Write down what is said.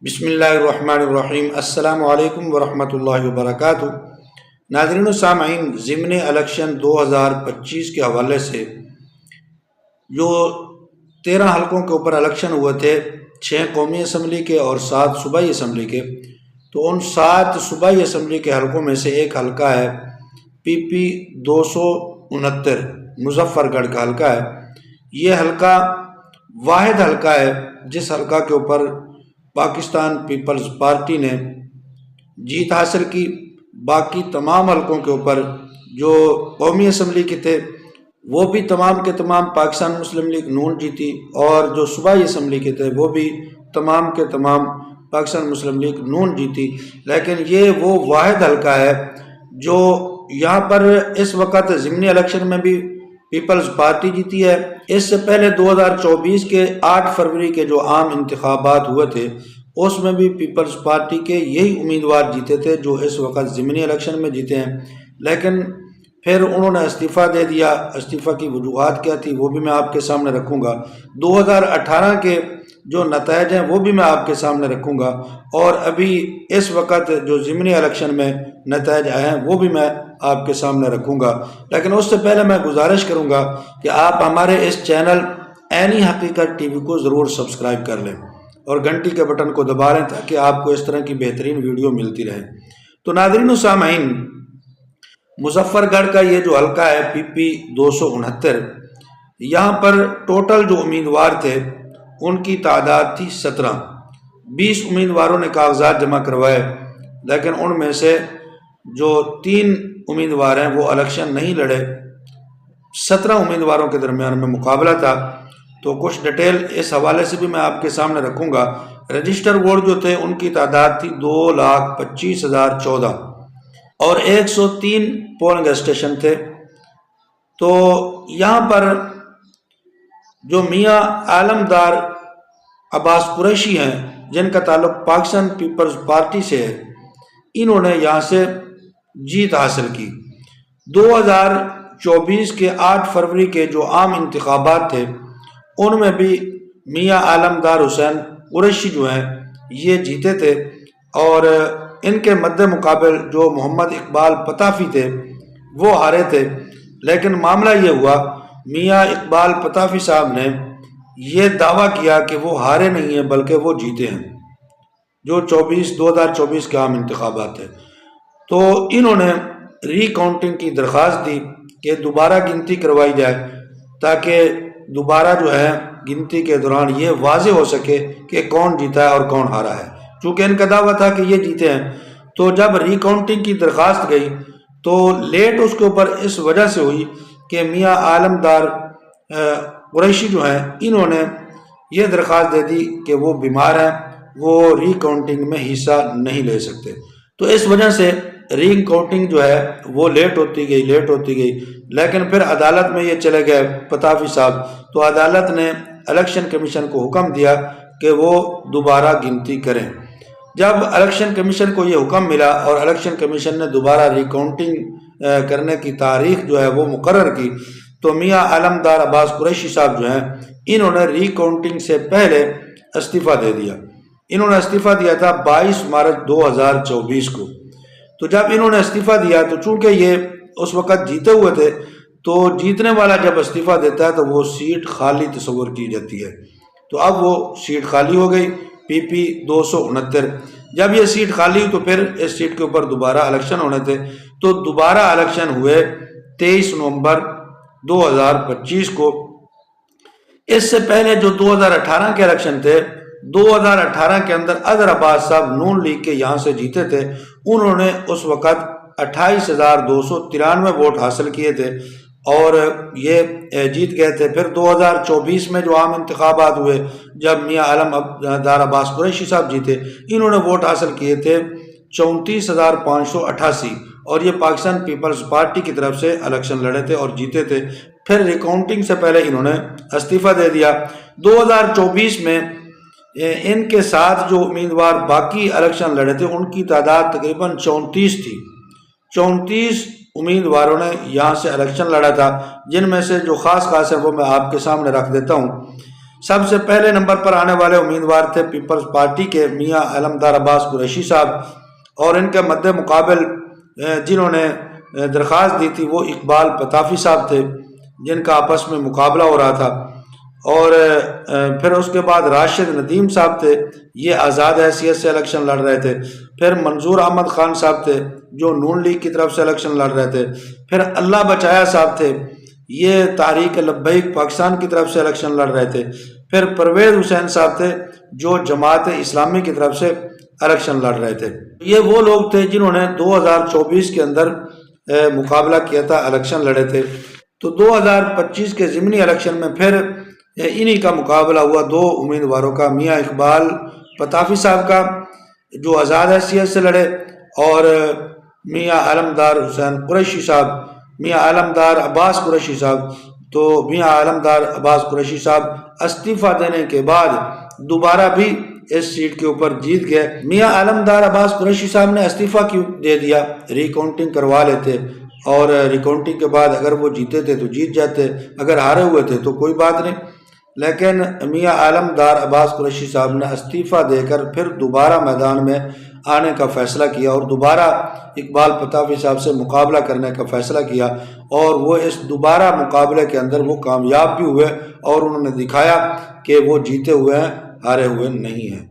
بسم اللہ الرحمن الرحیم۔ السلام علیکم ورحمۃ اللہ وبرکاتہ۔ ناظرین و سامعین، ضمن الیکشن 2025 کے حوالے سے جو 13 حلقوں کے اوپر الیکشن ہوئے تھے، 6 قومی اسمبلی کے اور 7 صوبائی اسمبلی کے، تو ان 7 صوبائی اسمبلی کے حلقوں میں سے ایک حلقہ ہے PP 269 مظفر گڑھ کا حلقہ ہے۔ یہ حلقہ واحد حلقہ ہے جس حلقہ کے اوپر پاکستان پیپلز پارٹی نے جیت حاصل کی۔ باقی تمام حلقوں کے اوپر جو قومی اسمبلی کے تھے وہ بھی تمام کے تمام پاکستان مسلم لیگ نون جیتی، اور جو صوبائی اسمبلی کے تھے وہ بھی تمام کے تمام پاکستان مسلم لیگ نون جیتی۔ لیکن یہ وہ واحد حلقہ ہے جو یہاں پر اس وقت ضمنی الیکشن میں بھی پیپلز پارٹی جیتی ہے۔ اس سے پہلے 2024 کے 8 فروری کے جو عام انتخابات ہوئے تھے اس میں بھی پیپلز پارٹی کے یہی امیدوار جیتے تھے جو اس وقت ضمنی الیکشن میں جیتے ہیں، لیکن پھر انہوں نے استعفیٰ دے دیا۔ استعفیٰ کی وجوہات کیا تھی وہ بھی میں آپ کے سامنے رکھوں گا۔ 2018 کے جو نتائج ہیں وہ بھی میں آپ کے سامنے رکھوں گا، اور ابھی اس وقت جو ضمنی الیکشن میں نتائج آئے ہیں وہ بھی میں آپ کے سامنے رکھوں گا۔ لیکن اس سے پہلے میں گزارش کروں گا کہ آپ ہمارے اس چینل عینی حقیقت ٹی وی کو ضرور سبسکرائب کر لیں اور گھنٹی کے بٹن کو دبا لیں تاکہ آپ کو اس طرح کی بہترین ویڈیو ملتی رہے۔ تو ناظرین و سامعین، مظفر گڑھ کا یہ جو حلقہ ہے PP 269، یہاں پر ٹوٹل جو امیدوار تھے ان کی تعداد تھی 17۔ 20 امیدواروں نے کاغذات جمع کروائے، لیکن ان میں سے جو 3 امیدوار ہیں وہ الیکشن نہیں لڑے۔ 17 امیدواروں کے درمیان میں مقابلہ تھا۔ تو کچھ ڈیٹیل اس حوالے سے بھی میں آپ کے سامنے رکھوں گا۔ رجسٹر ووٹ جو تھے ان کی تعداد تھی 2,25,014 اور 103 پولنگ اسٹیشن تھے۔ تو یہاں پر جو میاں عالمدار عباس قریشی ہیں جن کا تعلق پاکستان پیپلز پارٹی سے ہے، انہوں نے یہاں سے جیت حاصل کی۔ 2024 کے 8 فروری کے جو عام انتخابات تھے ان میں بھی میاں عالمدار حسین قریشی جو ہیں یہ جیتے تھے، اور ان کے مد مقابل جو محمد اقبال پتافی تھے وہ ہارے تھے۔ لیکن معاملہ یہ ہوا، میاں اقبال پتافی صاحب نے یہ دعویٰ کیا کہ وہ ہارے نہیں ہیں بلکہ وہ جیتے ہیں، جو 2024 کے عام انتخابات تھے۔ تو انہوں نے ری کاؤنٹنگ کی درخواست دی کہ دوبارہ گنتی کروائی جائے تاکہ دوبارہ جو ہے گنتی کے دوران یہ واضح ہو سکے کہ کون جیتا ہے اور کون ہارا ہے۔ چونکہ ان کا دعویٰ تھا کہ یہ جیتے ہیں، تو جب ری کاؤنٹنگ کی درخواست گئی تو لیٹ اس کے اوپر اس وجہ سے ہوئی کہ میاں عالمدار قریشی جو ہیں انہوں نے یہ درخواست دے دی کہ وہ بیمار ہیں، وہ ری کاؤنٹنگ میں حصہ نہیں لے سکتے۔ تو اس وجہ سے ری کاؤنٹنگ جو ہے وہ لیٹ ہوتی گئی، لیکن پھر عدالت میں یہ چلے گئے پتافی صاحب، تو عدالت نے الیکشن کمیشن کو حکم دیا کہ وہ دوبارہ گنتی کریں۔ جب الیکشن کمیشن کو یہ حکم ملا اور الیکشن کمیشن نے دوبارہ ری کاؤنٹنگ کرنے کی تاریخ جو ہے وہ مقرر کی، تو میاں عالمدار عباس قریشی صاحب جو ہیں انہوں نے ری کاؤنٹنگ سے پہلے استعفیٰ دے دیا۔ انہوں نے استعفیٰ دیا تھا 22 مارچ 2024 کو۔ تو جب انہوں نے استعفیٰ دیا تو چونکہ یہ اس وقت جیتے ہوئے تھے، تو جیتنے والا جب استعفیٰ دیتا ہے تو وہ سیٹ خالی تصور کی جاتی ہے۔ تو اب وہ سیٹ خالی ہو گئی PP 269۔ جب یہ سیٹ خالی ہوئی تو پھر اس سیٹ کے اوپر دوبارہ الیکشن ہونے تھے، تو دوبارہ الیکشن ہوئے 23 نومبر 2025 کو۔ اس سے پہلے جو 2018 کے الیکشن تھے، 2018 کے اندر اظہر عباس صاحب نون لیگ کے یہاں سے جیتے تھے، انہوں نے اس وقت 28,293 ووٹ حاصل کیے تھے اور یہ جیت گئے تھے۔ پھر 2024 میں جو عام انتخابات ہوئے جب میاں عالمدار عباس قریشی صاحب جیتے، انہوں نے ووٹ حاصل کیے تھے 34,588، اور یہ پاکستان پیپلز پارٹی کی طرف سے الیکشن لڑے تھے اور جیتے تھے۔ پھر ریکاؤنٹنگ سے پہلے انہوں نے استعفیٰ دے دیا۔ 2024 میں ان کے ساتھ جو امیدوار باقی الیکشن لڑے تھے ان کی تعداد تقریباً 34 تھی۔ 34 امیدواروں نے یہاں سے الیکشن لڑا تھا، جن میں سے جو خاص ہیں وہ میں آپ کے سامنے رکھ دیتا ہوں۔ سب سے پہلے نمبر پر آنے والے امیدوار تھے پیپلز پارٹی کے میاں علمدار عباس قریشی صاحب، اور ان کے مد مقابل جنہوں نے درخواست دی تھی وہ اقبال پتافی صاحب تھے، جن کا آپس میں مقابلہ ہو رہا تھا۔ اور پھر اس کے بعد راشد ندیم صاحب تھے، یہ آزاد حیثیت سے الیکشن لڑ رہے تھے۔ پھر منظور احمد خان صاحب تھے جو نون لیگ کی طرف سے الیکشن لڑ رہے تھے۔ پھر اللہ بچایا صاحب تھے، یہ تحریک لبیک پاکستان کی طرف سے الیکشن لڑ رہے تھے۔ پھر پرویز حسین صاحب تھے جو جماعت اسلامی کی طرف سے الیکشن لڑ رہے تھے۔ یہ وہ لوگ تھے جنہوں نے 2024 کے اندر مقابلہ کیا تھا، الیکشن لڑے تھے۔ تو 2025 کے ضمنی الیکشن میں پھر انہی کا مقابلہ ہوا، دو امیدواروں کا، میاں اقبال پتافی صاحب کا جو آزاد حیثیت سے لڑے، اور میاں علمدار حسین قریشی صاحب، میاں علمدار عباس قریشی صاحب۔ تو میاں علمدار عباس قریشی صاحب استعفیٰ دینے کے بعد دوبارہ بھی اس سیٹ کے اوپر جیت گئے۔ میاں علمدار عباس قریشی صاحب نے استعفیٰ کیوں دے دیا؟ ریکاؤنٹنگ کروا لیتے، اور ریکاؤنٹنگ کے بعد اگر وہ جیتے تھے تو جیت جاتے، اگر ہارے ہوئے تھے تو کوئی بات نہیں۔ لیکن میاں علمدار عباس قریشی صاحب نے استعفیٰ دے کر پھر دوبارہ میدان میں آنے کا فیصلہ کیا، اور دوبارہ اقبال پتافی صاحب سے مقابلہ کرنے کا فیصلہ کیا، اور وہ اس دوبارہ مقابلے کے اندر وہ کامیاب بھی ہوئے، اور انہوں نے دکھایا کہ وہ جیتے ہوئے ہیں، ہارے ہوئے نہیں ہیں۔